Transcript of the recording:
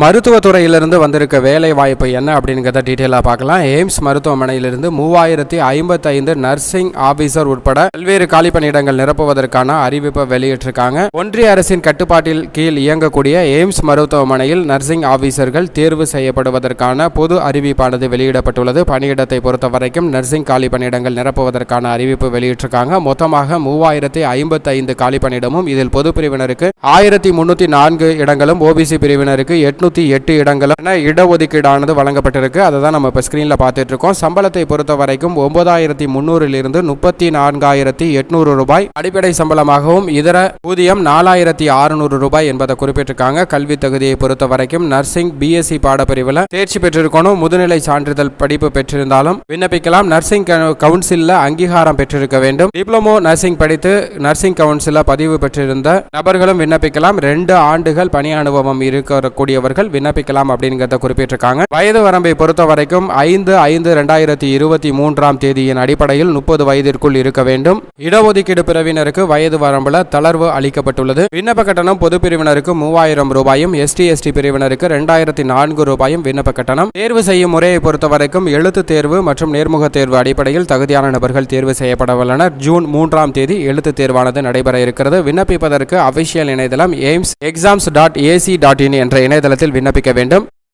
மருத்துவத்துறையிலிருந்து வந்திருக்க வேலை வாய்ப்பு என்ன அப்படிங்கிறத டீட்டெயிலாக பார்க்கலாம். எய்ம்ஸ் மருத்துவமனையிலிருந்து 3055 நர்சிங் ஆபீசர் உட்பட பல்வேறு காலி பணியிடங்கள் நிரப்புவதற்கான அறிவிப்பை வெளியிட்டிருக்காங்க. ஒன்றிய அரசின் கட்டுப்பாட்டில் கீழ் இயங்கக்கூடிய எய்ம்ஸ் மருத்துவமனையில் நர்சிங் ஆபீசர்கள் தேர்வு செய்யப்படுவதற்கான பொது அறிவிப்பானது வெளியிடப்பட்டுள்ளது. பணியிடத்தை பொறுத்த வரைக்கும் நர்சிங் காலி பணியிடங்கள் நிரப்புவதற்கான அறிவிப்பு வெளியிட்டிருக்காங்க. மொத்தமாக 3055 காலி பணியிடமும் இதில் பொது பிரிவினருக்கு 1304 இடங்களும், ஓபிசி பிரிவினருக்கு 808 இடங்களும் இடஒதுக்கீடானது வழங்கப்பட்டிருக்கு. அதை தான் நம்ம இப்போ ஸ்கிரீனில் பார்த்துட்டு இருக்கோம். சம்பளத்தை பொறுத்த வரைக்கும் 9300 34,800 ரூபாய் அடிப்படை சம்பளமாகவும் இதர ஊதியம் 4600 ரூபாய் என்பதை குறிப்பிட்டிருக்காங்க. கல்வி தகுதியை பொறுத்த வரைக்கும் நர்சிங் பிஎஸ்சி பாடப்பிரிவில் தேர்ச்சி பெற்றிருக்கணும். முதுநிலை சான்றிதழ் படிப்பு பெற்றிருந்தாலும் விண்ணப்பிக்கலாம். நர்சிங் கவுன்சிலில் அங்கீகாரம் பெற்றிருக்க வேண்டும். டிப்ளமோ நர்சிங் படித்து நர்சிங் கவுன்சிலில் பதிவு பெற்றிருந்த நபர்களும் விண்ணப்பிக்கலாம். 2 ஆண்டுகள் பணி அனுபவம் இருக்கக்கூடியவர்கள் விண்ணப்பிக்கலாம் அப்படிங்கிறத குறிப்பிட்டிருக்காங்க. வயது வரம்பை பொறுத்த வரைக்கும் 5/5/2023 தேதியின் அடிப்படையில் 30 வயதிற்குள் இருக்க வேண்டும். இடஒதுக்கீடு பிரிவினருக்கு வயது வரம்புல தளர்வு அளிக்கப்பட்டுள்ளது. விண்ணப்ப கட்டணம் பொது பிரிவினருக்கு 3000 ரூபாயும், ST/ST பிரிவினருக்கு 2004 ரூபாயும் விண்ணப்ப கட்டணம். தேர்வு செய்யும் முறையை பொறுத்த வரைக்கும் எழுத்து தேர்வு மற்றும் நேர்முக தேர்வு அடிப்படையில் தகுதியான நபர்கள் தேர்வு செய்யப்பட உள்ளனர். ஜூன் 3 தேதி எழுத்து தேர்வானது நடைபெற இருக்கிறது. விண்ணப்பிப்பதற்கு அபிஷியல் இணையதளம் aims exams.ac.in என்ற இணையதளத்தில் விண்ணப்பிக்க வேண்டும்.